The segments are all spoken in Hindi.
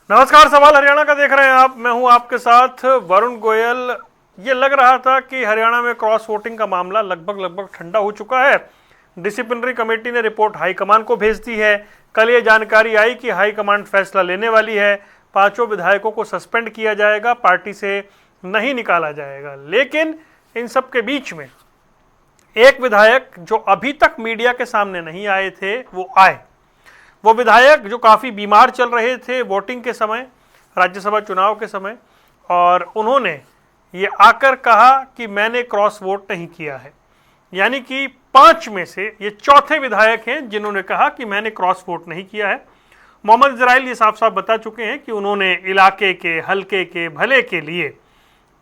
नमस्कार, सवाल हरियाणा का देख रहे हैं आप। मैं हूं आपके साथ वरुण गोयल। ये लग रहा था कि हरियाणा में क्रॉस वोटिंग का मामला लगभग ठंडा हो चुका है। डिसिप्लिनरी कमेटी ने रिपोर्ट हाईकमान को भेज दी है। कल ये जानकारी आई कि हाईकमान फैसला लेने वाली है। 5 विधायकों को सस्पेंड किया जाएगा, पार्टी से नहीं निकाला जाएगा। लेकिन इन सब के बीच में एक विधायक जो अभी तक मीडिया के सामने नहीं आए थे, वो आए। वो विधायक जो काफ़ी बीमार चल रहे थे वोटिंग के समय, राज्यसभा चुनाव के समय, और उन्होंने ये आकर कहा कि मैंने क्रॉस वोट नहीं किया है। यानी कि 5 में से ये चौथे विधायक हैं जिन्होंने कहा कि मैंने क्रॉस वोट नहीं किया है। मोहम्मद इजराइल ये साफ साफ बता चुके हैं कि उन्होंने इलाके के, हल्के के भले के लिए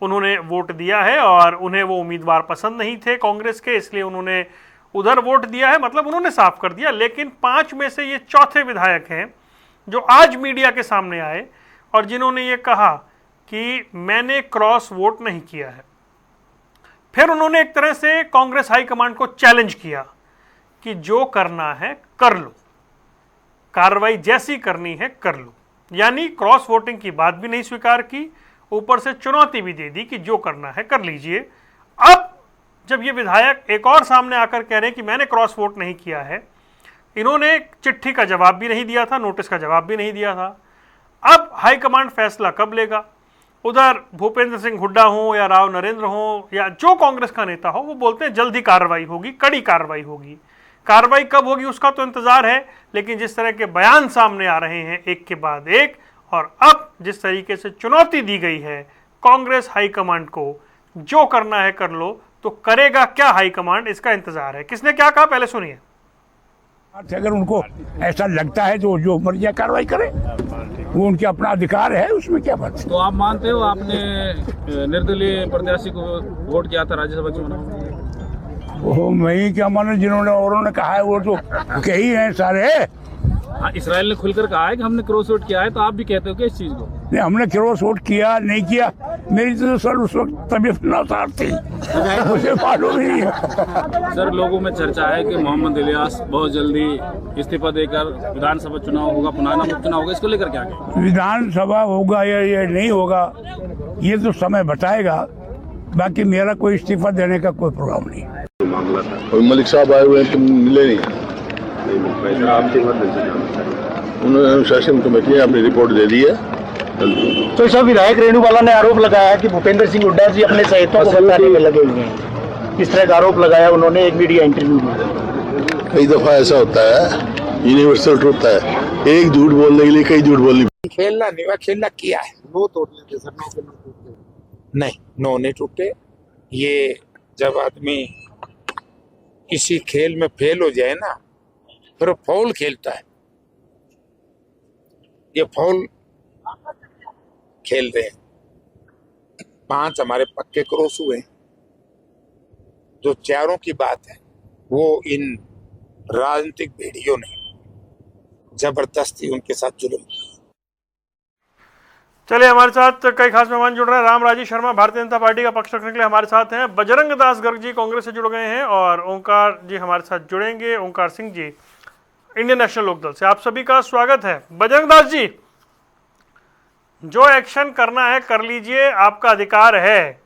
उन्होंने वोट दिया है और उन्हें वो उम्मीदवार पसंद नहीं थे कांग्रेस के, इसलिए उन्होंने उधर वोट दिया है। मतलब उन्होंने साफ कर दिया। लेकिन 5 में से ये चौथे विधायक हैं जो आज मीडिया के सामने आए और जिन्होंने ये कहा कि मैंने क्रॉस वोट नहीं किया है। फिर उन्होंने एक तरह से कांग्रेस हाईकमांड को चैलेंज किया कि जो करना है कर लो, कार्रवाई जैसी करनी है कर लो। यानी क्रॉस वोटिंग की बात भी नहीं स्वीकार की, ऊपर से चुनौती भी दे दी कि जो करना है कर लीजिए। अब जब ये विधायक एक और सामने आकर कह रहे हैं कि मैंने क्रॉस वोट नहीं किया है, इन्होंने चिट्ठी का जवाब भी नहीं दिया था, नोटिस का जवाब भी नहीं दिया था। अब हाईकमांड फैसला कब लेगा? उधर भूपेंद्र सिंह हुड्डा हो या राव नरेंद्र हो या जो कांग्रेस का नेता हो, वो बोलते हैं जल्दी कार्रवाई होगी, कड़ी कार्रवाई होगी। कार्रवाई कब होगी उसका तो इंतजार है, लेकिन जिस तरह के बयान सामने आ रहे हैं एक के बाद एक, और अब जिस तरीके से चुनौती दी गई है कांग्रेस हाईकमांड को, जो करना है कर लो, तो करेगा क्या हाईकमांड, इसका इंतजार है। किसने क्या कहा पहले सुनिए। अगर उनको ऐसा लगता है तो जो मर्जी कार्रवाई करे, वो उनके अपना अधिकार है, उसमें क्या बात है। तो आप मानते हो आपने निर्दलीय प्रत्याशी को वोट किया था राज्यसभा चुनाव? वो मैं ही क्या मानो, जिन्होंने औरों ने कहा है वो तो कही है सारे। इसराइल ने खुलकर कहा है कि हमने क्रॉस वोट किया है, तो आप भी कहते हो कि इस चीज को? नहीं, हमने क्रॉस वोट किया नहीं किया, मेरी तो सर उस वक्त तबीयत नासाज थी, मुझे मालूम नहीं है। सर, लोगों में चर्चा है कि मोहम्मद इलियास बहुत जल्दी इस्तीफा देकर विधानसभा चुनाव होगा, पुनः चुनाव होगा, इसको लेकर क्या कहें? विधानसभा होगा या ये नहीं होगा, ये तो समय बताएगा। बाकी मेरा कोई इस्तीफा देने का कोई प्रोग्राम नहीं है। मलिक साहब आए हुए हैं तो मिले नहीं। उन्होंने अनुशासन कमेटी ने अपनी रिपोर्ट दे दी है। तो इस विधायक रेणुबाला ने आरोप लगाया कि भूपेंद्र सिंह हुड्डा जी अपने सहितों को बताने में लगे हुए हैं। इस तरह का आरोप लगाया उन्होंने एक मीडिया इंटरव्यू में। कई दफा ऐसा होता है, यूनिवर्सल ट्रुथ है, एक झूठ बोलने के लिए कई झूठ बोलनी। खेलना नहीं हुआ, खेलना किया है। नो तोड़ने थे सर, नो टूटे नहीं, नो नहीं टूटे। ये जब आदमी किसी खेल में फेल हो जाए ना, फिर फाउल खेलता है। ये फाउल खेल रहे हैं। 5 हमारे पक्के क्रॉस हुए। जो 4 की बात है, वो इन राजनीतिक भेड़ियों ने जबरदस्ती उनके साथ जुल्म। चलिए, हमारे साथ कई खास मेहमान जुड़ रहे हैं। राम राजी शर्मा भारतीय जनता पार्टी का पक्ष रखने के लिए हमारे साथ हैं। बजरंग दास गर्ग जी कांग्रेस से जुड़ गए हैं और ओंकार जी हमारे साथ जुड़ेंगे, ओंकार सिंह जी इंडियन नेशनल लोकदल से। आप सभी का स्वागत है। बजरंग दास जी, जो एक्शन करना है कर लीजिए, आपका अधिकार है।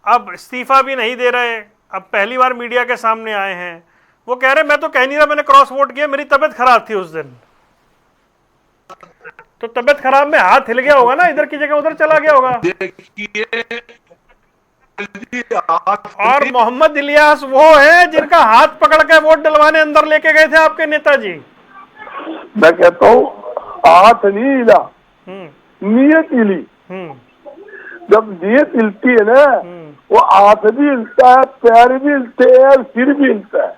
अब इस्तीफा भी नहीं दे रहे, अब पहली बार मीडिया के सामने आए हैं। वो कह रहे मैं तो कह नहीं रहा मैंने क्रॉस वोट किया, मेरी तबीयत खराब थी उस दिन। तो तबीयत खराब में हाथ हिल गया होगा ना, इधर की जगह उधर चला गया होगा। और मोहम्मद इलियास वो है जिनका हाथ पकड़ के वोट डलवाने अंदर लेके गए थे आपके नेताजी। मैं कहता हूँ हाथ नहीं हिला, नीयत हिली। जब नीयत हिलती है ना, वो हाथ भी हिलता है, पैर भी हिलते हैं और सिर भी हिलता है।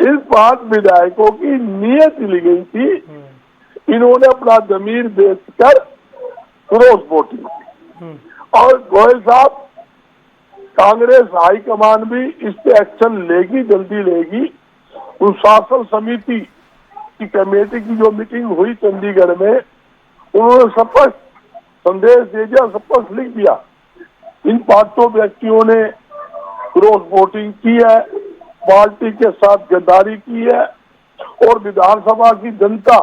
इस 5 विधायकों की नीयत हिल गई थी। इन्होंने अपना जमीर बेचकर क्रॉस वोटिंग की। और गोयल साहब, कांग्रेस हाईकमान भी इस पे एक्शन लेगी, जल्दी लेगी। अनुशासन समिति की कमेटी की जो मीटिंग हुई चंडीगढ़ में, उन्होंने स्पष्ट संदेश दे दिया, स्पष्ट लिख दिया, इन 5 व्यक्तियों ने क्रॉस वोटिंग की है, पार्टी के साथ गद्दारी की है और विधानसभा की जनता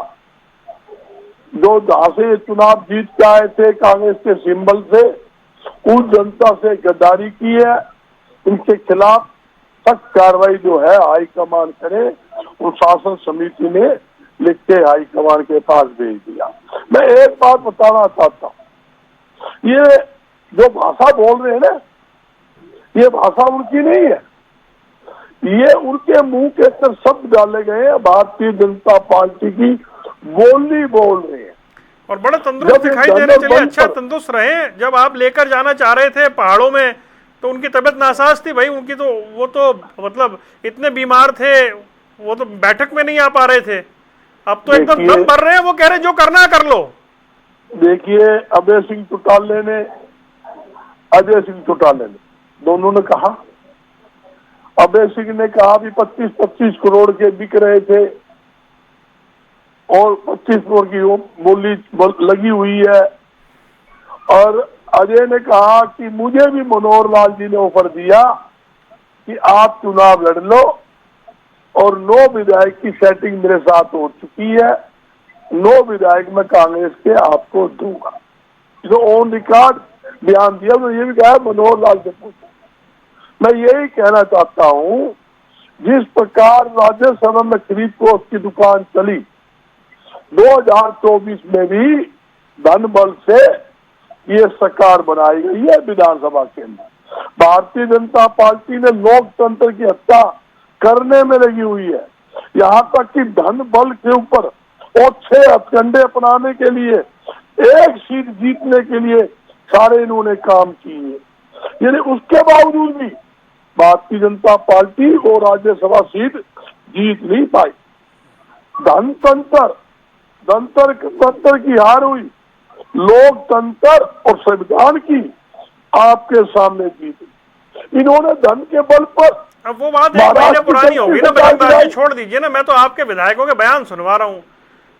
जो जहां से ये चुनाव जीत के आए थे कांग्रेस के सिंबल से, उस जनता से गद्दारी की है। इनके खिलाफ सख्त कार्रवाई जो है हाईकमान करे, और शासन समिति ने लिख के हाईकमान के पास भेज दिया। मैं एक बात बताना चाहता हूँ, ये जो भाषा बोल रहे हैं ना, ये भाषा उनकी नहीं है, ये उनके मुंह के अंदर शब्द डाले गए हैं, भारतीय जनता पार्टी की बोली बोल रहे हैं। और बड़े तंदुरुस्त दिखाई दे रहे, चलिए अच्छा तंदुरुस्त रहे। जब आप लेकर जाना चाह रहे थे पहाड़ों में तो उनकी तबीयत नासाज थी भाई, उनकी तो वो तो मतलब इतने बीमार थे, वो तो बैठक में नहीं आ पा रहे थे। अब तो एकदम दम भर रहे हैं, वो कह रहे हैं जो करना है कर लो। देखिए, अभय सिंह चौटाला ने, अजय सिंह चौटाला ने, दोनों ने कहा, अभय सिंह ने कहा भी 25-25 करोड़ के बिक रहे थे और 25 करोड़ की बोली लगी हुई है। और अजय ने कहा कि मुझे भी मनोहर लाल जी ने ऑफर दिया कि आप चुनाव लड़ लो, और 9 विधायक की सेटिंग मेरे साथ हो चुकी है, 9 विधायक मैं कांग्रेस के आपको दूंगा। जो ऑन रिकॉर्ड बयान दिया, तो ये भी कहा मनोहर लाल से पूछो। मैं यही कहना चाहता हूं, जिस प्रकार राज्यसभा में खरीद कोष की दुकान चली, 2024 में भी धन बल से ये सरकार बनाई गई है विधानसभा के अंदर। भारतीय जनता पार्टी ने लोकतंत्र की हत्या करने में लगी हुई है, यहाँ तक कि धन बल के ऊपर और 6 हथकंडे अपनाने के लिए, एक सीट जीतने के लिए सारे इन्होंने काम किए। यानी उसके बावजूद भी भारतीय जनता पार्टी वो राज्यसभा सीट जीत नहीं पाई। तंत्र की हार हुई, लोकतंत्र और संविधान की आपके सामने जीत। इन्होंने धन के बल पर, अब वो बात 1 महीने पुरानी होगी ना, बयानबाजी छोड़ दीजिए ना, मैं तो आपके विधायकों के बयान सुनवा रहा हूँ।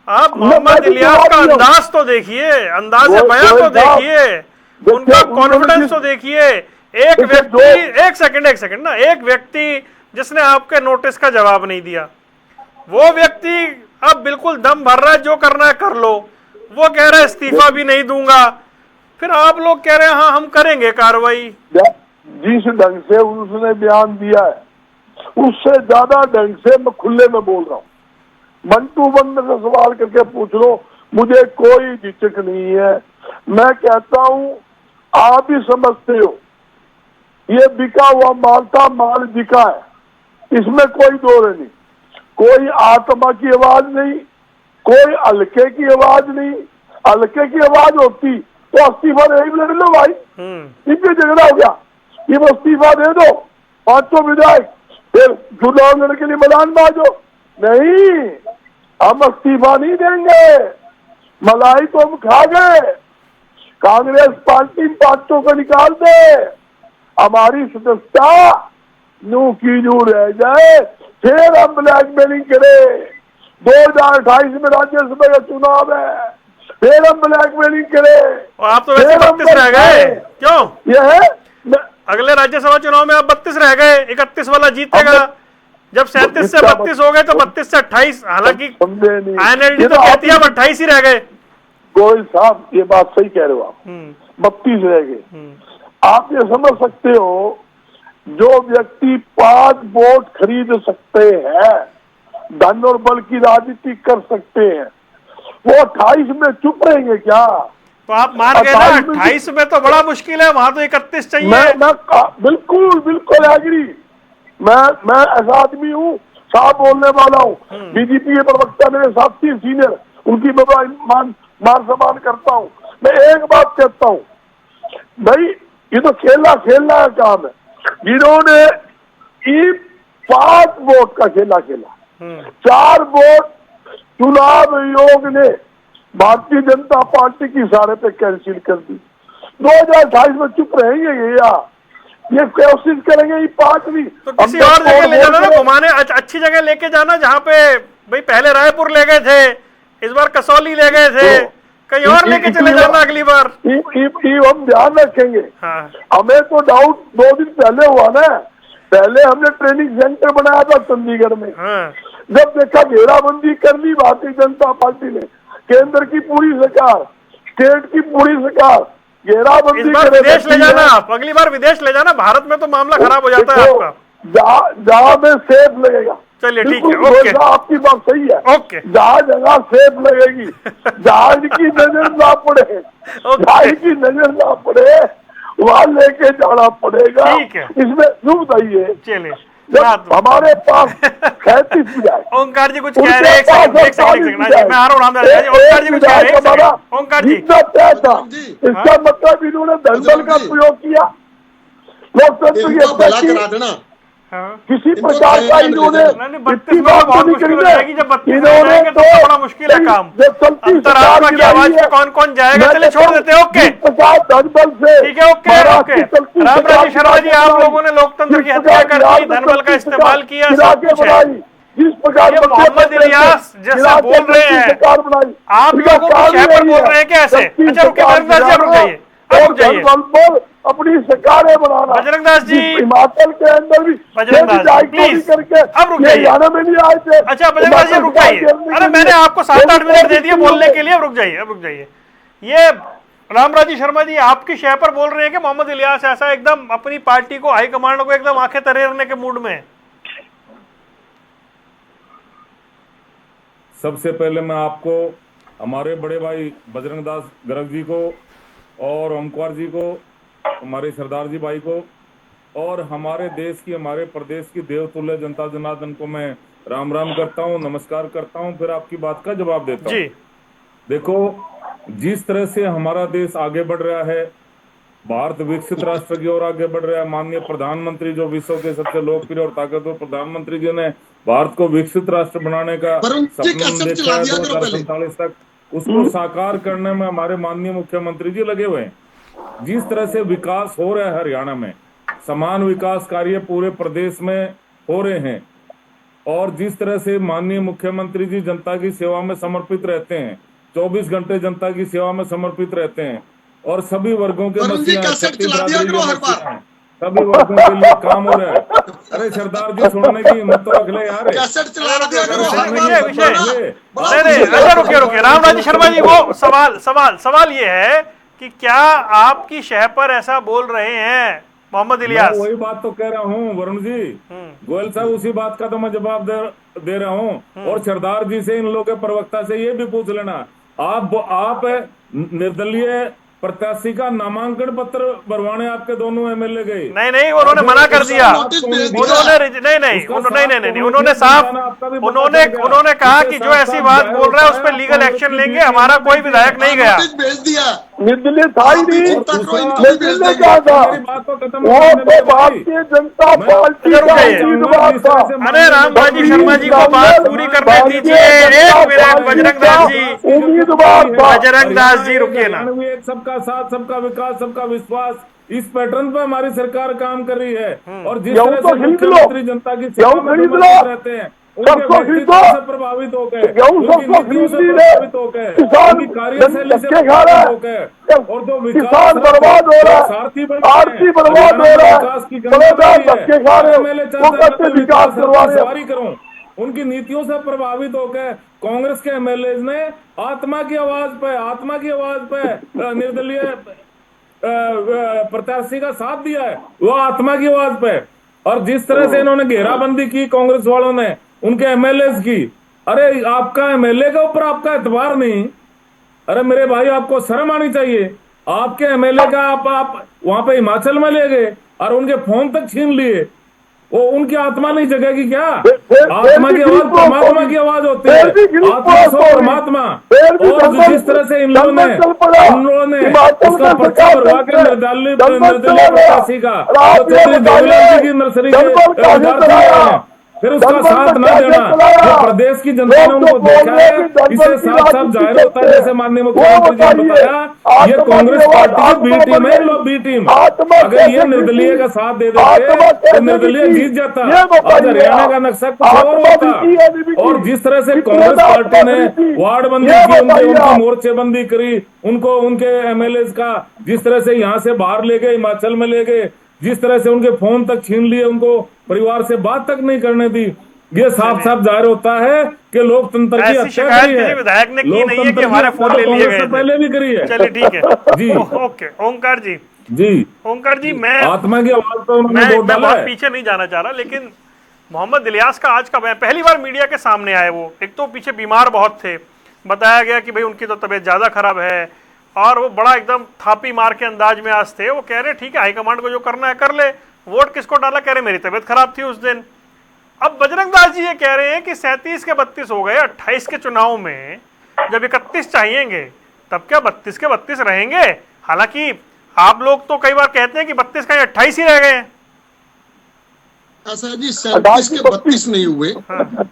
आप मोहम्मद इलियास का अंदाज तो देखिए, अंदाज बयान तो देखिए, उनका कॉन्फिडेंस तो देखिए। एक व्यक्ति, एक सेकंड ना, एक व्यक्ति जिसने आपके नोटिस का जवाब नहीं दिया, वो व्यक्ति अब बिल्कुल दम भर रहा है जो करना है कर लो, वो कह रहा है इस्तीफा भी नहीं दूंगा, फिर आप लोग कह रहे हैं हाँ हम करेंगे कार्रवाई। जिस ढंग से उसने बयान दिया है, उससे ज्यादा ढंग से मैं खुले में बोल रहा हूँ। मंटू बंद से सवाल करके पूछ लो, मुझे कोई झिझक नहीं है। मैं कहता हूँ, आप ही समझते हो, ये बिका हुआ माल था, माल बिका है, इसमें कोई दौर नहीं। कोई आत्मा की आवाज नहीं, कोई हल्के की आवाज नहीं। हल्के की आवाज होती तो इस्तीफा दे लड़ लो भाई, इनके झगड़ा हो गया, ये इस्तीफा दे दो 500 विधायक, फिर चुनाव लड़ने के लिए मैदान में आ जाओ। नहीं, हम इस्तीफा नहीं देंगे, मलाई तो हम खा गए। कांग्रेस पार्टी 500 को निकाल दे, हमारी सदस्यता नू की नू रह जाए, फिर हम ब्लैकमेलिंग करें। 2028 में राज्यसभा का चुनाव है, फिर हम ब्लैकमेलिंग करें। आप तो वैसे 32 रह गए, क्यों? ये है अगले राज्यसभा चुनाव में आप 32 रह गए, 31 वाला जीतेगा। जब 37 से 32 हो गए तो 32 से 28, हालांकि INLD तो कहती है 28 ही रह गए। गोयल साहब, ये बात सही कह रहे हो आप, 32 रह गए। आप ये समझ सकते हो, जो व्यक्ति 5 वोट खरीद सकते हैं, धन और बल की राजनीति कर सकते हैं, वो 28 में चुप रहेंगे क्या? तो आप मान गए ना, 28 में तो बड़ा मुश्किल है, वहां तो 31 चाहिए। मैं बिल्कुल एग्री। मैं ऐसा आदमी हूँ, साफ बोलने वाला हूँ। बीजेपी के प्रवक्ता मेरे साथी सीनियर, उनकी मैं मान सम्मान करता हूँ। मैं एक बात कहता हूँ भाई, ये तो खेलना का काम है। जिन्होंने 5 वोट का खेला 4 वोट चुनाव आयोग ने भारतीय जनता पार्टी की इशारे पे कैंसिल कर दी। 2028 में चुप रहेंगे या ये कोशिश करेंगे ये 5 भी? तो किसी और जगह ले जाना ना, घुमाने अच्छी जगह लेके जाना, जहाँ पे भाई पहले रायपुर ले गए थे, इस बार कसौली ले गए थे, कहीं और लेके चले जाना अगली बार। हम ध्यान रखेंगे। हाँ। हमें तो डाउट 2 दिन पहले हुआ ना, पहले हमने ट्रेनिंग सेंटर बनाया था चंडीगढ़ में। हाँ। जब देखा घेराबंदी कर ली भारतीय जनता पार्टी ने, केंद्र की पूरी सरकार, स्टेट की पूरी सरकार इस घेराबंदी बार करे विदेश ले बैठी जाना है। आप, अगली बार विदेश ले जाना, भारत में तो मामला खराब हो जाता है आपका। जहाँ में सेफ लगेगा। चलिए, ठीक बिल्कुल है, ओके। गोयल साहब, आपकी बात सही है। ओके। जहाँ जगह सेफ लगेगी, जहाँ की नजर ना पड़े, जहाँ की नजर ना पड़े, वहाँ लेके जाना पड़ेगा। ठीक है। इसमें सुविधा है। चलिए, जब हमारे पास 37 विधायक, ओंकार जी कुछ कह रहे हैं, एक सेकंड, एक सेकंड, मैं आ रहा हूँ रामदास जी। ओंकार जी कुछ कह रहे हैं, एक सेकंड। ओंकार जी, जितना तय था, इसका मतलब इन्होंने दलदल का प्रयोग किया। लोकतंत्र की हत्या की। हाँ। किसी प्रकार का इन्होंने नहीं, 32 में तो बहुत मुश्किल हो जाएगी, जब 32 में इन्होंने जाएंगे तो बड़ा मुश्किल है काम। अंतरात्मा की आवाज पे कौन कौन जाएगा, चलिए छोड़ देते हैं। ओके, धनबल से, ठीक है, ओके ओके। रामराजी शर्मा जी, आप लोगों ने लोकतंत्र की हत्या कर दी, धनबल का इस्तेमाल किया, सब कुछ है। जिस प्रकार ये मोहम्मद इलियास जैसा बोल रहे हैं, आप लोगों की शह पर बोल रहे हैं कैसे? अच्छा रुकिए बजरंग दास जी, आप रुक जाइए, आप रुक जाइए। अपनी सरकारें बनाना। बजरंग दास जी, हिमाचल के अंदर भी बजरंग दास जी, प्लीज अब रुक जाइए। हरियाणा में नहीं आए थे। अच्छा बजरंग दास जी रुक जाइए, अरे मैंने आपको 7-8 मिनट दे दिए बोलने के लिए, अब रुक जाइए, अब रुक जाइए। ये रामराजी शर्मा जी आपकी शह पर बोल रहे हैं कि मोहम्मद इलियास ऐसा एकदम अपनी पार्टी को, हाईकमांड को एकदम आंखें तरेरने के मूड में है। सबसे पहले मैं आपको, हमारे बड़े भाई बजरंग दास गर्ग जी को और ओमकार जी को, हमारे सरदार जी भाई को और हमारे देश की, हमारे प्रदेश की देवतुल्य जनता जनार्दन को मैं राम राम करता हूं, नमस्कार करता हूं, फिर आपकी बात का जवाब देता हूं। देखो, जिस तरह से हमारा देश आगे बढ़ रहा है, भारत विकसित राष्ट्र की ओर आगे बढ़ रहा है, माननीय प्रधानमंत्री जो विश्व के सबसे लोकप्रिय और ताकतवर प्रधानमंत्री जी ने भारत को विकसित राष्ट्र बनाने का सपना देखा है 2047 तक, उसको साकार करने में हमारे माननीय मुख्यमंत्री जी लगे हुए हैं। जिस तरह से विकास हो रहा है हरियाणा में, समान विकास कार्य पूरे प्रदेश में हो रहे हैं, और जिस तरह से माननीय मुख्यमंत्री जी जनता की सेवा में समर्पित रहते हैं, 24 घंटे जनता की सेवा में समर्पित रहते हैं, और सभी वर्गों के सभी वर्गों के लिए काम हो रहा है। अरे सरदार जी, सुनने की हिम्मत तो रख ले यार। रुकिए रामराजी शर्मा जी, वो सवाल ये है कि क्या आपकी शह पर ऐसा बोल रहे हैं मोहम्मद इलियास? वही बात तो कह रहा हूँ वरुण जी, गोयल साहब, उसी बात का तो मैं जवाब दे रहा हूँ। और सरदार जी से, इन लोगों के प्रवक्ता से ये भी पूछ लेना, आप निर्दलीय प्रत्याशी का नामांकन पत्र भरवाने आपके दोनों एमएलए गए। नहीं, उन्होंने मना कर दिया। उन्होंने कहा कि जो ऐसी बात बोल रहा है उस पर लीगल एक्शन लेंगे, हमारा कोई विधायक नहीं गया। निर्दलीय था ही नहीं, निर्दलीय क्या था, वो तो भारतीय जनता पार्टी का उम्मीदवार था। अरे रामराजी शर्मा जी को बात पूरी करने दीजिए, एक मिनट। बजरंग दास जी, उम्मीदवार था। बजरंग दास जी रुकिए ना। सबका साथ, सबका विकास, सबका विश्वास, इस पैटर्न पे हमारी सरकार काम कर रही है। और जिस तरह से मुख्यमंत्री जनता की सेवा में रहते हैं, प्रभावित हो गए, प्रभावित हो गए, उनकी कार्यशैली से प्रभावित हो गए, और जो किसान बर्बाद हो रहा है, आरती बर्बाद हो रहा है, करूं, उनकी नीतियों से प्रभावित होकर कांग्रेस के एमएलए ने आत्मा की आवाज पे निर्दलीय प्रत्याशी का साथ दिया है, वो आत्मा की आवाज पे। और जिस तरह से इन्होंने घेराबंदी की कांग्रेस वालों ने उनके एमएलए की, अरे आपका एमएलए के ऊपर आपका एतबार नहीं। अरे मेरे भाई, आपको शर्म आनी चाहिए। आपके एमएलए का आप वहां पे हिमाचल में ले गए और उनके फोन तक छीन लिए। वो उनकी आत्मा नहीं जगेगी क्या? आत्मा की आवाज परमात्मा की आवाज होती है, आत्मा सो परमात्मा। और जिस तरह से इन लोगों ने उसका पर्चा भरवा के निर्दलीय प्रत्याशी का देवीलाल जी की नर्सरी के फिर उसका साथ न देना, जो प्रदेश की जनता ने उनको देखा है, इससे साफ साफ जाहिर होता है, जैसे माननीय मुख्यमंत्री जी ने बताया, ये कांग्रेस पार्टी की बी टीम है, बी टीम। अगर ये निर्दलीय का साथ दे देते तो निर्दलीय जीत जाता, आज हरियाणा का नक्शा कुछ और होता। और जिस तरह से कांग्रेस पार्टी ने वार्ड बंदी की, उनकी मोर्चेबंदी करी, उनको उनके एमएलए का जिस तरह से यहाँ से बाहर ले गए, हिमाचल में ले गए, जिस तरह से उनके फोन तक छीन लिए, उनको परिवार से बात तक नहीं करने दी, ये साफ साफ जाहिर होता है कि लोकतंत्र की ऐसी हत्या शिकायत करी किसी है। विधायक ने की नहीं है कि लोकतंत्र की हमारे फोन हत्या ले लिए कांग्रेस गए से थे। पहले भी करी है। चलिए ठीक है जी। ओके ओंकार जी, जी ओंकार जी, मैं आत्मा की आवाज पर उन्होंने मैं वोट डाला बहुत है। पीछे नहीं जाना चाह रहा, लेकिन मोहम्मद इलियास का आज का बयान पहली बार मीडिया के सामने आए। वो एक तो पीछे बीमार बहुत थे, बताया गया कि भाई उनकी तो तबीयत ज्यादा खराब है, और वो बड़ा एकदम थापी मार के अंदाज में आज थे। वो कह रहे ठीक है हाईकमांड को जो करना है कर ले, वोट किसको डाला, कह रहे मेरी तबीयत खराब थी उस दिन। अब बजरंग दास जी ये कह रहे हैं कि 37 के 32 हो गए, 28 के चुनाव में जब 31 चाहिएंगे तब क्या 32 के 32 रहेंगे। हालांकि आप लोग तो कई बार कहते हैं कि 32 का 28 ही रह गए हैं। ऐसा है जी, 37 के 32 नहीं हुए,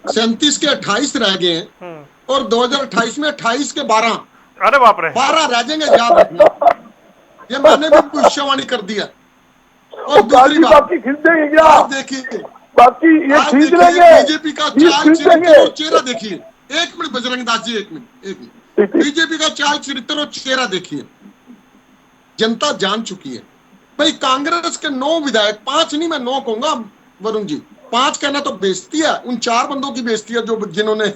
37 के 28 रह गए हैं, और 2028 में 28 के 12। अरे बाप रे, 12 रह जाएंगे, याद रखना। ये मैंने भी भविष्यवाणी कर दिया। और दूसरी बात, बाकी खींच देंगे क्या? आज देखिए, बाकी ये आज खींच देखिए लेंगे, बीजेपी का चाल चरित्र और चेहरा देखिए। एक मिनट बजरंग दास जी, एक मिनट। बीजेपी का चाल चरित्र और चेहरा देखिए, जनता जान चुकी है। भाई कांग्रेस के 9 विधायक, 5 नहीं मैं 9 कहूंगा वरुण जी, 5 कहना तो बेइज्जती है। उन 4 बंदों की बेइज्जती है जो जिन्होंने,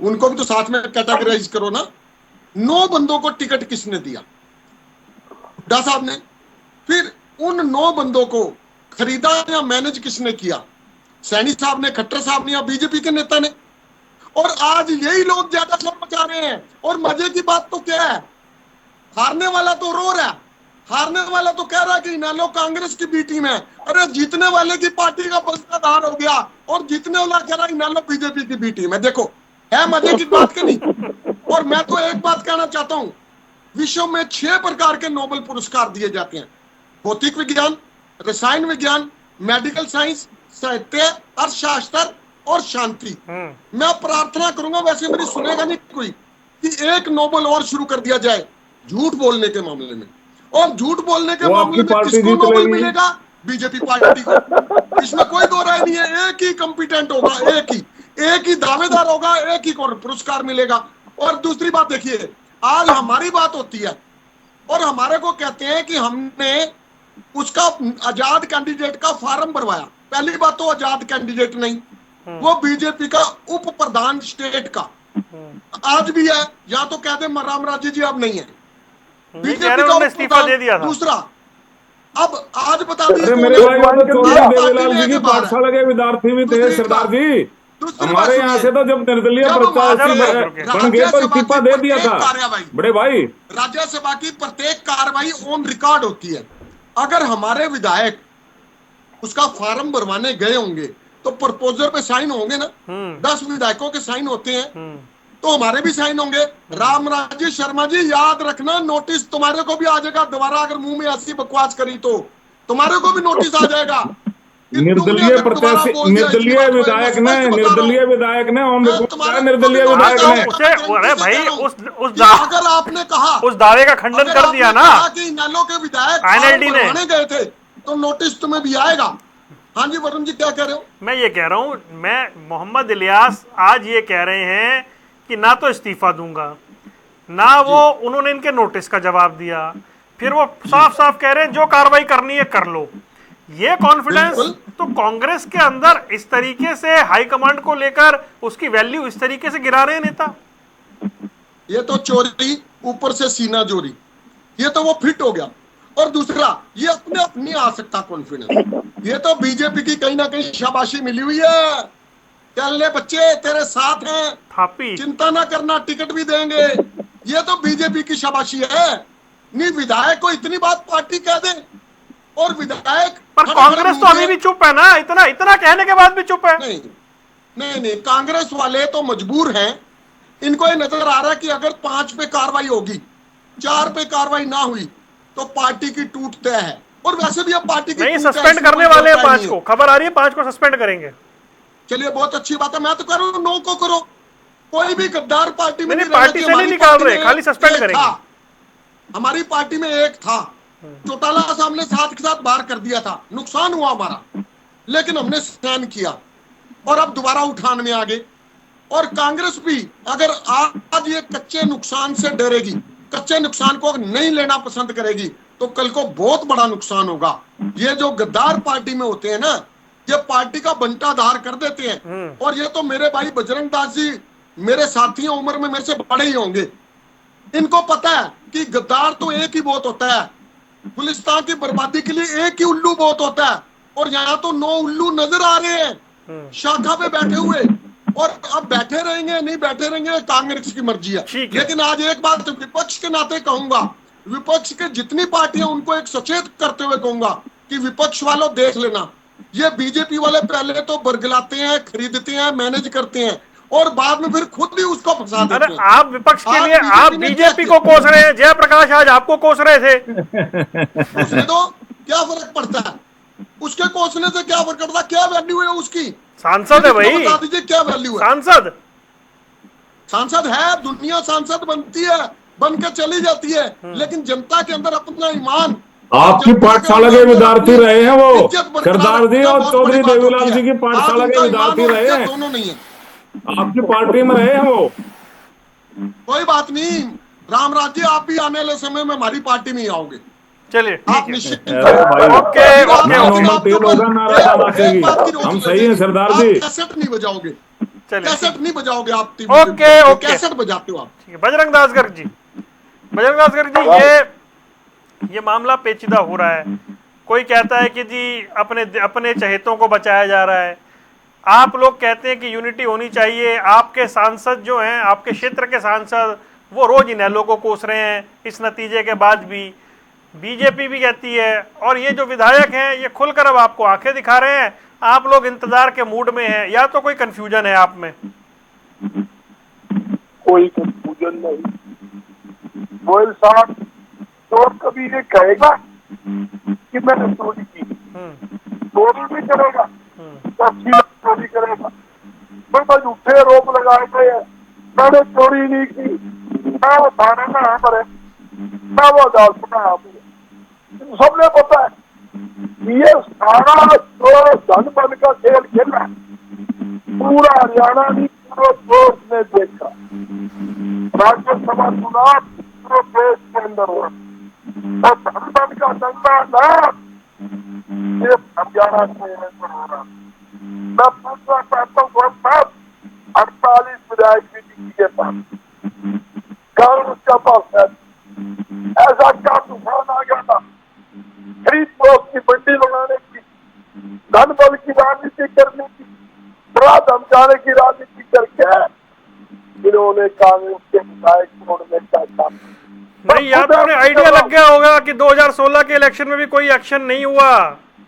उनको भी तो साथ में कैटेगराइज करो ना। 9 बंदों को टिकट किसने दिया? हुड्डा साहब ने। फिर उन 9 बंदों को खरीदा या मैनेज किसने किया? सैनी साहब ने, खट्टर साहब ने, या बीजेपी के नेता ने। और आज यही लोग ज्यादा शोर मचा रहे हैं। और मजे की बात तो क्या है, हारने वाला तो रो रहा है, हारने वाला तो कह रहा है कि इनेलो कांग्रेस की बी टीम है। अरे जीतने वाले की पार्टी का बस्तादार हो गया, और जीतने वाला कह रहा है इनेलो बीजेपी की बी टीम है। देखो, है मजे की बात के नहीं। और मैं तो एक बात कहना चाहता हूं, विश्व में 6 प्रकार के नोबेल पुरस्कार दिए जाते हैं: भौतिक विज्ञान, रसायन विज्ञान, मेडिकल साइंस, साहित्य, अर्थशास्त्र और शांति। मैं प्रार्थना करूंगा, वैसे मेरी सुनेगा नहीं कोई, कि एक नोबेल और शुरू कर दिया जाए झूठ बोलने के मामले में। और झूठ बोलने के मामले में किसको नोबेल मिलेगा? बीजेपी पार्टी को। इसमें कोई दो राय नहीं है। एक ही कॉम्पिटेंट होगा, एक ही दावेदार होगा, एक ही को पुरस्कार मिलेगा। और दूसरी बात देखिए, आज हमारी बात होती है और हमारे को कहते हैं कि हमने उसका आजाद कैंडिडेट का फार्म भरवाया। पहली बात तो आजाद कैंडिडेट नहीं, वो बीजेपी का उप प्रधान स्टेट का आज भी है, या तो कहते हैं राम राज्य जी अब नहीं है, बीजेपी का इस्तीफा दे दिया था। दूसरा, अब आज बता अरे मेरे भाई, वो तो चौधरी देवीलाल जी की पाठशाला के विद्यार्थी भी थे सरदार जी। हमारे यहाँ से तो जब निर्दलीय प्रत्याशी बन गए तो इस्तीफा दे दिया था बड़े भाई। राज्यसभा की प्रत्येक कार्रवाई ऑन रिकॉर्ड होती है। अगर हमारे विधायक उसका फार्म भरवाने गए होंगे तो प्रपोजल पे साइन होंगे ना। 10 विधायकों के साइन होते हैं तो हमारे भी साइन होंगे। राम राज्य शर्मा जी, याद रखना, नोटिस तुम्हारे को भी आ जाएगा। दोबारा अगर मुंह में ऐसी बकवास करी तो तुम्हारे को भी नोटिस आ जाएगा। निर्दलीय प्रत्याशी, निर्दलीय विधायक ने, निर्दलीय विधायक ने, निर्दलीय विधायक ने, अरे भाई अगर आपने कहा, उस दावे का खंडन कर दिया ना कि इनेलो के विधायक INLD ने गए थे तो नोटिस तुम्हें भी आएगा। हाँ जी वरुण जी, क्या कह रहे हो? मैं ये कह रहा हूं, मैं मोहम्मद इलियास आज ये कह रहे हैं कि ना तो इस्तीफा दूंगा, ना वो उन्होंने इनके नोटिस का जवाब दिया, फिर वो साफ साफ कह रहे हैं जो कार्रवाई करनी है कर लो। ये कॉन्फिडेंस तो कांग्रेस के अंदर इस तरीके से हाईकमांड को लेकर उसकी वैल्यू इस तरीके से गिरा रहे हैं नेता। ये तो चोरी, ऊपर से सीना चोरी, ये तो वो फिट हो गया। और दूसरा, ये अपने आप नहीं आ सकता कॉन्फिडेंस। ये तो बीजेपी की कहीं ना कहीं शाबाशी मिली हुई है। चल ले बच्चे, तेरे साथ हैं, चिंता ना करना, टिकट भी देंगे। ये तो बीजेपी की शाबाशी है। नहीं, विधायक को इतनी बात पार्टी कह दे और विधायक, पर कांग्रेस तो अभी भी चुप है ना, इतना कहने के बाद भी चुप है। नहीं, कांग्रेस वाले तो मजबूर हैं। इनको ये नजर आ रहा है कि अगर 5 पे कार्रवाई होगी, 4 पे कार्रवाई ना हुई तो पार्टी की टूट तय है। और वैसे भी अब पार्टी की नहीं, सस्पेंड करने वाले हैं 5 को, खबर आ रही है 5 को सस्पेंड करेंगे। चलिए, बहुत अच्छी बात है। मैं तो कह रहा हूं 9 को करो। कोई भी गद्दार पार्टी में नहीं, पार्टी से नहीं निकाल रहे, खाली सस्पेंड करेंगे। हमारी पार्टी में एक था, चौटाला साहब ने साथ के साथ बाहर कर दिया था, नुकसान हुआ हमारा, लेकिन हमने सहन किया और अब दोबारा उठान में आ गए। और कांग्रेस भी अगर आज ये कच्चे नुकसान से डरेगी, कच्चे नुकसान को नहीं लेना पसंद करेगी, तो कल को बहुत बड़ा नुकसान होगा। ये जो गद्दार पार्टी में होते हैं ना, ये पार्टी का बंटाधार कर देते हैं। और ये तो मेरे भाई बजरंग दास जी मेरे साथी उम्र में मेरे से बड़े ही होंगे, इनको पता है कि गद्दार तो एक ही बहुत होता है, गुलिस्तान की बर्बादी के लिए एक ही उल्लू बहुत होता है। और यहाँ तो 9 उल्लू नजर आ रहे हैं शाखा पे बैठे हुए, और अब बैठे रहेंगे नहीं बैठे रहेंगे कांग्रेस की मर्जी है। लेकिन आज एक बात तो विपक्ष के नाते कहूंगा, विपक्ष के जितनी पार्टियां उनको एक सचेत करते हुए कहूंगा कि विपक्ष वालों देख लेना, ये बीजेपी वाले पहले तो बरगलाते हैं, खरीदते हैं, मैनेज करते हैं और बाद में फिर खुद भी उसको फंसा देते हैं। आप विपक्ष के लिए आप बीजेपी को कोस रहे हैं, जयप्रकाश आज आपको कोस रहे थे। कोसने दो, क्या फर्क पड़ता है? उसके कोसने से क्या फर्क पड़ता है? क्या वैल्यू है उसकी? सांसद है भाई, बता दीजिए क्या वैल्यू है? सांसद है, दुनिया सांसद बनती है, बन के चली जाती है, लेकिन जनता के अंदर अपना ईमान, आपकी पाठशाला के विद्यार्थी रहे हैं वो, सरदार जी और चौधरी देवीलाल जी की पाठशाला के विद्यार्थी रहे हैं, दोनों नहीं है, आपकी पार्टी में रहे हैं वो। कोई बात नहीं, रामराज जी आप भी आने वाले समय में हमारी पार्टी में ही आओगे। चलिए आप निश्चित हम सही हैं सरदार जी। कैसेट नहीं बजाओगे, कैसेट नहीं बजाओगे आप, ओके कैसेट बजाते हो आप। बजरंग दास गर्ग जी, ये मामला पेचीदा हो रहा है। कोई कहता है कि जी अपने चहेतों को बचाया जा रहा है, आप लोग कहते हैं कि यूनिटी होनी चाहिए। आपके सांसद जो हैं, आपके क्षेत्र के सांसद, वो रोज इनेलो को कोस रहे हैं इस नतीजे के बाद भी। बीजेपी भी कहती है, और ये जो विधायक हैं ये खुलकर अब आपको आंखें दिखा रहे हैं। आप लोग इंतजार के मूड में हैं, या तो कोई कंफ्यूजन है आप में? कोई कंफ्यूजन नहीं। गोयल साहब तो कभी ये कहेगा कि मैंने चोरी की, चोरी भी करेगा, चोरी करेगा, पर झूठे आरोप लगाए गए हैं, मैंने चोरी नहीं की, मैं वो थाने में यहाँ पर है, मैं वो अदालत में यहाँ पर, सबने पता है ये सारा जो धन बन का खेल खेला पूरा हरियाणा नहीं पूरे देश ने देखा। राज्यसभा चुनाव पूरे देश के अंदर हुआ और धन बन का दंगा ना सिर्फ हरियाणा के अंदर हो रहा। मैं पूछना चाहता हूँ 48 विधायक भी के पास, कांग्रेस का पास है, ऐसा क्या तूफान आ गया था खरीद फरोख्त की मंडी लगाने की, धन बल की राजनीति करने की, बड़ा धमकाने की राजनीति करके इन्होंने कांग्रेस के विधायक छोड़ने का काम। नहीं, या तो उन्हें आइडिया लग गया होगा कि 2016 के इलेक्शन में भी कोई एक्शन नहीं हुआ,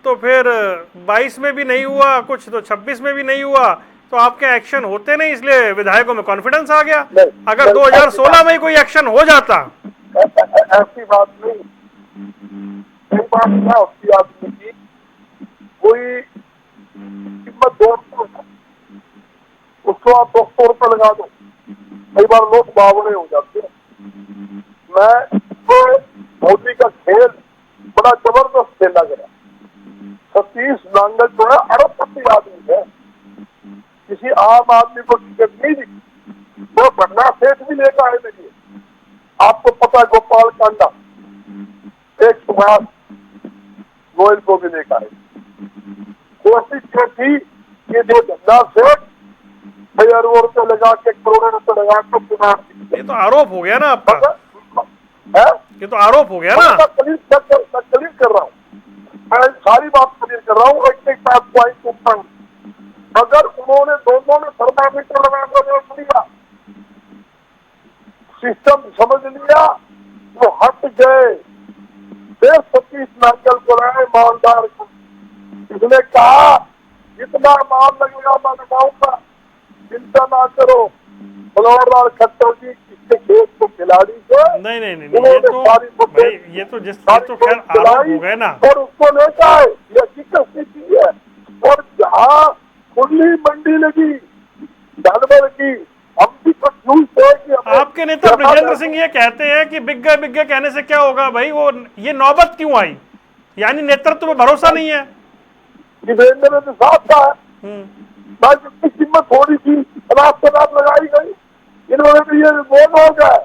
तो फिर 22 में भी नहीं हुआ कुछ, तो 26 में भी नहीं हुआ, तो आपके एक्शन होते नहीं, इसलिए विधायकों में कॉन्फिडेंस आ गया। अगर 2016 में कोई एक्शन हो जाता, ऐसी बात नहीं, बात क्या होती है आदमी की, कोई कीमत 200 उसको आप 200 रुपये लगा दो, कई बार लोग बावड़े हो जाते हैं। मैं तो मोदी का खेल बड़ा जबरदस्त खेला गया। सतीश नांगल जो है अरबपति आदमी है, किसी आम आदमी को टिकट नहीं दी, वो बन्ना सेठ भी लेकर आए मेरे। आपको पता है गोपाल कांडा एक सुभाष गोयल को भी लेकर आए। कोशिश ये थी कि जो धंधा सेठ ₹1000 लगा के करोड़ों रुपए लगा के चुनाव, ये तो आरोप हो गया ना आपका, है ये तो आरोप हो गया ना। क्लियर कर रहा हूँ, मैं सारी बात क्लियर कर रहा हूँ, एक बात पॉइंट ऊपर। अगर उन्होंने दोनों ने थर्मामीटर लगाकर रोक लिया, सिस्टम समझ लिया, वो हट गए, फिर सतीश नांगल को लाए ईमानदार को, इसने कहा जितना माल लगेगा मैं लगाऊंगा, चिंता ना करो। मनोहरलाल खट्टर जी इसके खेत को खिलाड़ी को नहीं, ये तो खैर आरोप हो गए ना, और उसको लेकर आए, ये हकीकत स्थिति है। और जहाँ खुली मंडी लगी जानवर की, हम भी कंफ्यूज थे कि आपके नेता ब्रजेंद्र सिंह ये कहते हैं कि बिक गए कहने से क्या होगा भाई, वो ये नौबत क्यों आई, यानी नेतृत्व में भरोसा नहीं है। देवेंद्र ने साथ था, जिसकी कीमत थोड़ी थी रात लगाई गई, इन्होंने भी ये वो लोग है,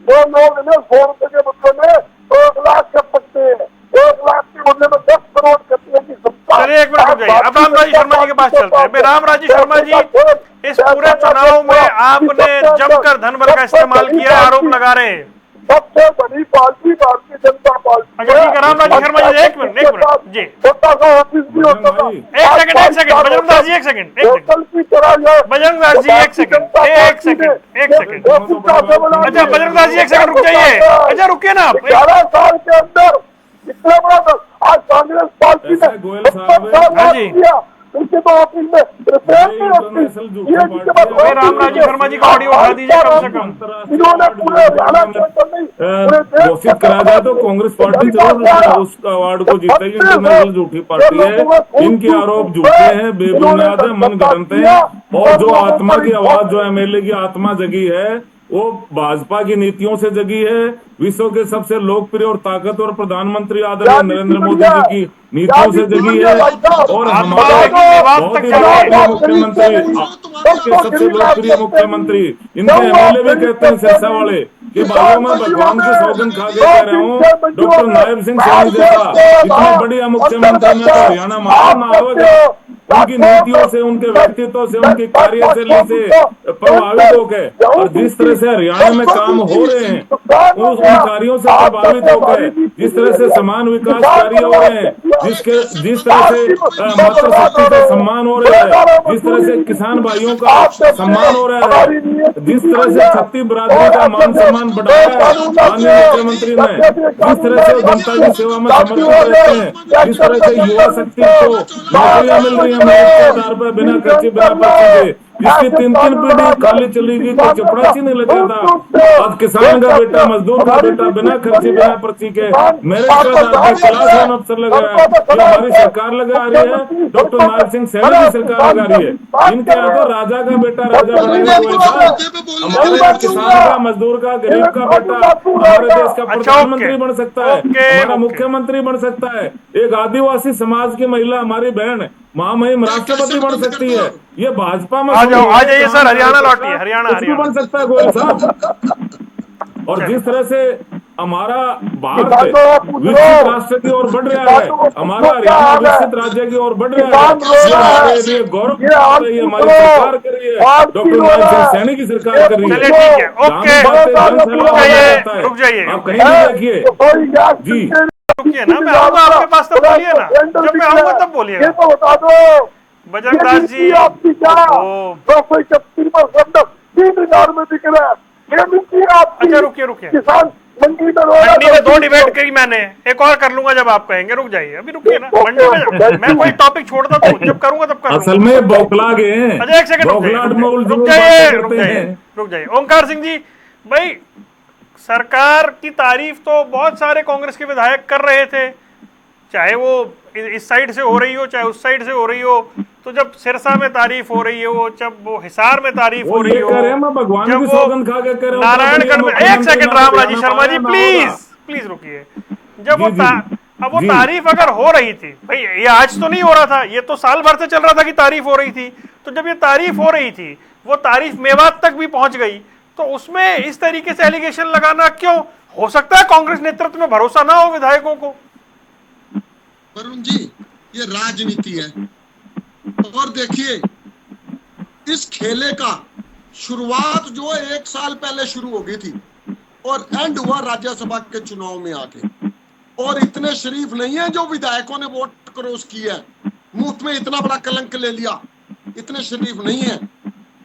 वो लोग ने 100 रुपए के बदले में 1 लाख कर सकते हैं, 1 लाख के बदले में 10 करोड़ करते हैं। चलिए एक मिनट, अब राम रामराजी शर्मा जी के पास चलते हैं। रामराजी शर्मा जी, इस पूरे चुनाव में आपने जमकर धन बल का इस्तेमाल किया, आरोप लगा रहे हैं। सबसे बड़ी पार्टी भारतीय जनता पार्टी। अच्छा ठीक है रामराजी शर्मा जी, एक मिनट जी, छोटा सा ऑफिस भी होता था। एक सेकंड बजरंग दास जी, एक सेकंड बजरंग दास जी, एक सेकंड। अच्छा बजरंग दास जी, एक सेकंड रुक जाइए। अच्छा रुकिए ना आप। 11 साल के अंदर इतना बड़ा था। आज कांग्रेस पार्टी ने गोयल साहब हाँ जी, उनके तो ऑफिस में रामराजी शर्मा जी का ऑडियो उठा दीजिए कम से कम। इन्होंने पूरे हरियाणा घोषित करा जाए तो कांग्रेस पार्टी जरूर उस अवार्ड को जीतेगी। इंटरनेशनल झूठी पार्टी है, इनके आरोप झूठे हैं, बेबुनियाद है, मन गढ़ंत है। और जो आत्मा की आवाज, जो एमएलए की आत्मा जगी है, वो भाजपा की नीतियों से जगी है। विश्व के सबसे लोकप्रिय और ताकतवर प्रधानमंत्री आदरणीय नरेंद्र मोदी जी की नीतियों से जगी है। और हमारे बहुत ही लोकप्रिय मुख्यमंत्री, सबसे लोकप्रिय मुख्यमंत्री, इनके एमएलए भी कहते हैं सिरसा वाले कि बाबू मैं भगवान की सौगंध खा के कह रहा हूँ, डॉक्टर नायब सिंह सैनी जैसा इतना बढ़िया मुख्यमंत्री में तो हरियाणा महान ना होगा। उनकी नीतियों से, उनके व्यक्तित्व से, उनकी कार्यशैली से प्रभावित होकर, और जिस तरह से हरियाणा में काम हो रहे हैं उन कार्यों से प्रभावित होकर, जिस तरह से समान विकास कार्य हो रहे हैं, जिस तरह से मातृ शक्ति का सम्मान हो रहा है, जिस तरह से किसान भाइयों का सम्मान हो रहा है, जिस तरह से छत्तीस बरादरी का मान सम्मान बढ़ाया है माननीय मुख्यमंत्री ने, जिस तरह से जनता की सेवा में समर्पित रहते हैं, जिस तरह से युवा शक्ति को नौकरियां मिल रही है आधार पर, बिना खर्चे बिना पर्ची के, जिसकी 3-3 पीढ़ी खाली चली गई, कोई चपरासी नहीं लगा था। आज किसान का बेटा, मजदूर का बेटा बिना खर्चे बिना पर्ची के मेरिट के आधार पर क्लास 1 अफसर लगा है। जो हमारी सरकार लगा रही है, डॉक्टर नायब सिंह सैनी की सरकार लगा रही है। इनके यहाँ तो राजा का बेटा राजा बनेगा, हमारे किसान का, मजदूर का, गरीब का बेटा हमारे देश का प्रधानमंत्री बन सकता है, हमारा मुख्यमंत्री बन सकता है। एक आदिवासी समाज की महिला, हमारी बहन महामहिम राष्ट्रपति बन सकती है। ये भाजपा में आ जाइए सर, हरियाणा लौटिए, हरियाणा बन सकता है गोयल साहब। और जिस तरह से हमारा भारत विकसित राष्ट्र की ओर बढ़ रहा है, हमारा हरियाणा विकसित राज्य की ओर बढ़ रहा है, ये हमारे लिए गौरव की बात है। हमारी सरकार कर रही है, डॉक्टर नायब सिंह सैनी की सरकार कर रही है। ठीक है, ओके, रुक जाइए, आप कहीं भी देखिए जी, रुकिए ना, मैं आऊंगा आपके पास, तब बोलिए ना, जब मैं आऊंगा तब बोलिएगा। तो बता दो बजरंग दास जी, आपकी क्या 3,000 में बिक रहा है। अच्छा रुकिए, किसान मंडी में मंडी में 2 डिबेट करी मैंने, एक और कर लूंगा जब आप कहेंगे। रुक जाइए, अभी रुकिए ना, मंडी में मैं कोई टॉपिक छोड़ता तो जब करूंगा तब करूंगा। असल में बौखला गए। अच्छा एक सेकंड रुक जाइए। ओंकार सिंह जी, भाई सरकार की तारीफ तो बहुत सारे कांग्रेस के विधायक कर रहे थे, चाहे वो इस साइड से हो रही हो चाहे उस साइड से हो रही हो। तो जब सिरसा में तारीफ हो रही हो, जब वो हिसार में तारीफ हो रही हो, जब वो नारायणगढ़ में, एक सेकंड रामराजी शर्मा जी प्लीज रुकिए। जब वो अब वो तारीफ अगर हो रही थी, भाई ये आज तो नहीं हो रहा था, ये तो साल भर से चल रहा था कि तारीफ हो रही थी। तो जब ये तारीफ हो रही थी, वो तारीफ मेवात तक भी पहुंच गई, तो उसमें इस तरीके से एलिगेशन लगाना क्यों? हो सकता है कांग्रेस नेतृत्व में भरोसा ना हो विधायकों को। वरुण जी, ये राजनीति है। और देखिए, इस खेले का शुरुआत जो 1 साल पहले शुरू हो गई थी और एंड हुआ राज्यसभा के चुनाव में आके। और इतने शरीफ नहीं है जो विधायकों ने वोट क्रॉस किया है, मुफ्त में इतना बड़ा कलंक ले लिया, इतने शरीफ नहीं है।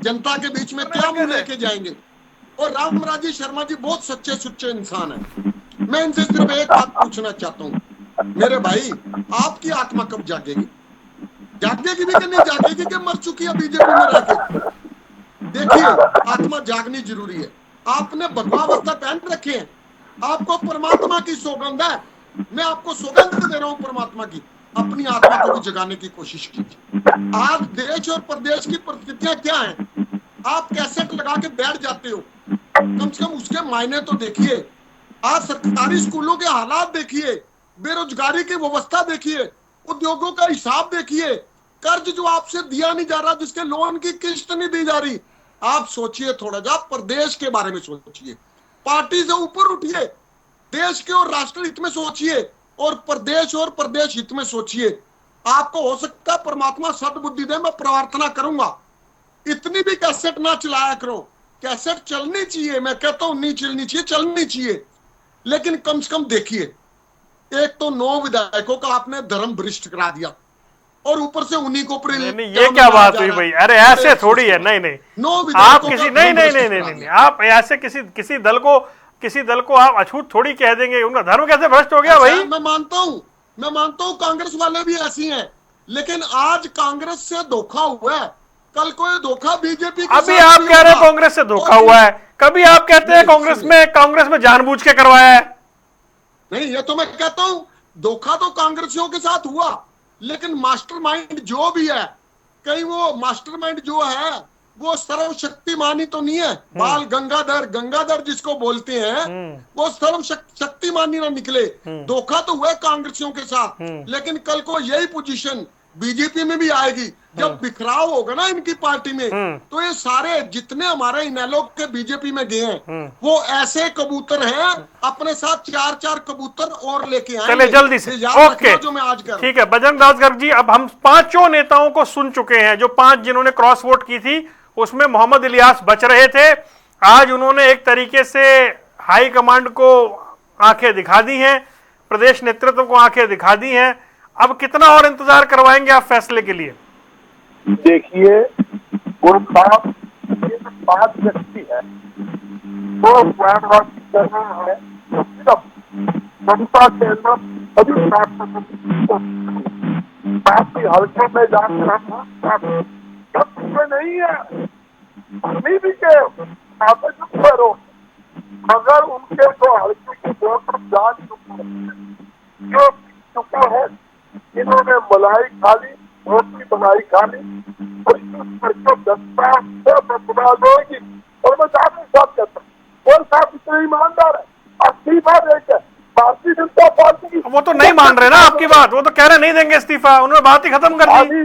जनता के बीच में क्या मुंह लेके जाएंगे? और रामराजी शर्मा जी बहुत सच्चे सुच्चे इंसान है। मैं इनसे सिर्फ एक बात पूछना चाहता हूँ, मेरे भाई, आपकी आत्मा कब जागेगी? जागेगी भी कि नहीं जागेगी कि मर चुकी है बीजेपी में रहकर? देखिए, आत्मा जागनी जरूरी है। आपने भगवावस्था पहन रखे हैं, आपको परमात्मा की सौगंध है। मैं आपको सौगंध दे रहा हूँ परमात्मा की, अपनी आत्मा को भी जगाने की कोशिश कीजिए। आज देश और प्रदेश की परिस्थितियां क्या हैं? आप कैसेट लगा के बैठ जाते हो, कम से कम उसके मायने तो देखिए। आज सरकारी स्कूलों के हालात देखिए, बेरोजगारी की व्यवस्था देखिए, उद्योगों का हिसाब देखिए, कर्ज जो आपसे दिया नहीं जा रहा, जिसके लोन की किस्त नहीं दी जा रही। आप सोचिए थोड़ा जा, प्रदेश के बारे में सोचिए, पार्टी से ऊपर उठिए, देश के और राष्ट्र हित में सोचिए और प्रदेश हित में सोचिए। आपको हो सकता है परमात्मा सद्बुद्धि दे, मैं प्रार्थना करूंगा इतनी भी कैसेट ना चलाया करो। कैसेट चलनी चाहिए, मैं कहता हूं नहीं चलनी चाहिए, चलनी चाहिए, लेकिन कम से कम देखिए, एक तो 9 विधायकों का आपने धर्म भ्रष्ट करा दिया और ऊपर से उन्हीं को ये क्या बात हुई भाई? अरे ऐसे थोड़ी है, नहीं आप किसी नहीं आप ऐसे किसी दल को आप अछूत थोड़ी कह देंगे, उनका धर्म कैसे भ्रष्ट हो गया भाई? मैं मानता हूं कांग्रेस वाले भी ऐसी हैं, लेकिन आज कांग्रेस से धोखा हुआ है, कल कोई धोखा बीजेपी के अभी आप कह रहे हैं कांग्रेस से धोखा हुआ है, कभी आप कहते हैं कांग्रेस में जानबूझ के करवाया है। नहीं, ये तो मैं कहता हूं धोखा तो कांग्रेसियों के साथ हुआ, लेकिन मास्टरमाइंड जो भी है, कहीं वो मास्टरमाइंड जो है वो सर्वशक्तिमानी तो नहीं है। बाल गंगाधर जिसको बोलते हैं वो सर्वशक्तिमानी ना निकले। धोखा तो हुआ कांग्रेसियों के साथ, लेकिन कल को यही पोजीशन बीजेपी में भी आएगी। जब बिखराव होगा ना इनकी पार्टी में, तो ये सारे जितने हमारे इनेलो के बीजेपी में गए हैं वो ऐसे कबूतर हैं, अपने साथ 4-4 कबूतर और लेके आएंगे। चले जल्दी से, ओके, जो मैं आज कर ठीक है। बजरंग दास गर्ग जी, अब हम 5 नेताओं को सुन चुके हैं, जो 5 जिन्होंने क्रॉस वोट की थी उसमें मोहम्मद इलियास बच रहे थे। आज उन्होंने एक तरीके से हाई कमांड को आंखें दिखा दी हैं, प्रदेश नेतृत्व को आंखें दिखा दी हैं। अब कितना और इंतजार करवाएंगे आप फैसले के लिए? देखिए, साहब 5 व्यक्ति है, तो करना है, सिर्फ जनता के सभी बाकी हल्के में जाकर नहीं है, भी के करो, अगर उनके तो हल्के की वोट जान चुका है, इन्होंने मलाई खा ली, वोट की मलाई खा ली, और जनता बना देगी। और मैं साहब कहता हूँ, और साहब इतने ईमानदार है, इस्तीफा देकर भारतीय जनता पार्टी की, वो तो नहीं मान रहे ना आपकी बात, वो तो कह रहे नहीं देंगे इस्तीफा, उन्होंने बात ही खत्म कर दी,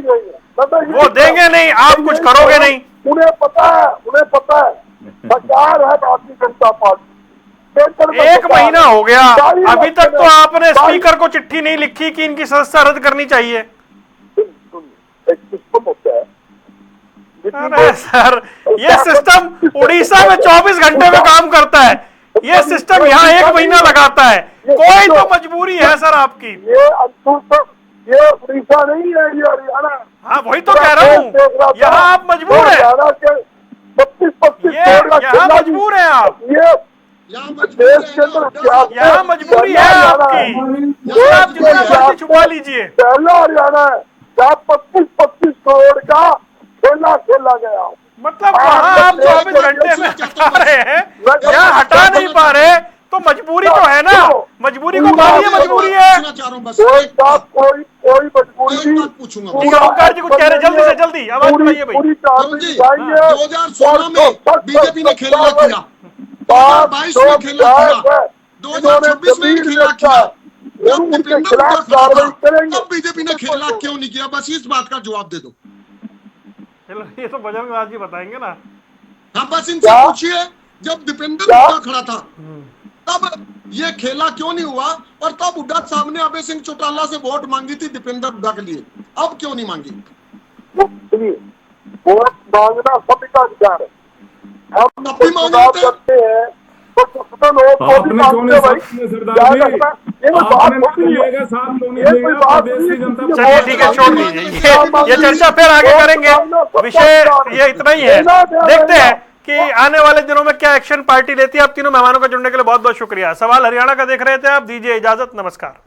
वो देंगे नहीं, आप कुछ करोगे नहीं। उन्हें पता है सरकार है भारतीय जनता पार्टी। 1 महीना हो गया, अभी तक तो आपने स्पीकर को चिट्ठी नहीं लिखी कि इनकी सदस्यता रद्द करनी चाहिए। अरे सर, ये सिस्टम उड़ीसा में 24 घंटे में काम करता है, ये सिस्टम यहाँ 1 महीना लगाता है। कोई तो मजबूरी है सर आपकी। ये उड़ीसा नहीं है, ये हरियाणा। हाँ, वही तो कह रहा हूँ, यहाँ आप मजबूर है, 25 यहाँ मजबूर है आप, देश के अंदर यहाँ मजबूरी है आपकी, आप जितना मर्जी छुपा लीजिए। पहला हरियाणा है जहाँ 25 करोड़ का खेला गया। मतलब वहाँ आप 24 घंटे में हटा रहे हैं, यहाँ हटा नहीं पा रहे, तो मजबूरी तो है ना, मजबूरी को मानिए, मजबूरी है। कोई मजबूरी ओंकार जी कुछ कह रहे, जल्दी से जल्दी आवाज उठाइए भाई। 2016 में बीजेपी ने खेला किया, 2022 में खेला किया, 2026 में खेला किया, जब बीजेपी ने खेला क्यों नहीं किया? बस इस बात का जवाब दे दो। चलो, ये तो बजरंग दास जी बताएंगे ना। हाँ, बस इनसे पूछिए, जब दीपेंद्र हुड्डा खड़ा था तब ये खेला क्यों नहीं हुआ, और तब हुड्डा साहब ने अभय सिंह चौटाला से वोट मांगी थी दीपेंद्र हुड्डा के लिए, अब क्यों नहीं मांगी? वोट मांगना सबका अधिकार है, हम भी मांगते हैं। आपने क्यों नहीं सरदार जी, आपने लेगा साथ क्यों नहीं देगा प्रदेश की जनता? चलिए ठीक है, छोड़ दीजिए, ये चर्चा फिर आगे करेंगे, विषय ये इतना ही है। देखते हैं कि आने वाले दिनों में क्या एक्शन पार्टी लेती है। आप तीनों मेहमानों का जुड़ने के लिए बहुत बहुत शुक्रिया। सवाल हरियाणा का देख रहे थे आप, दीजिए इजाजत, नमस्कार।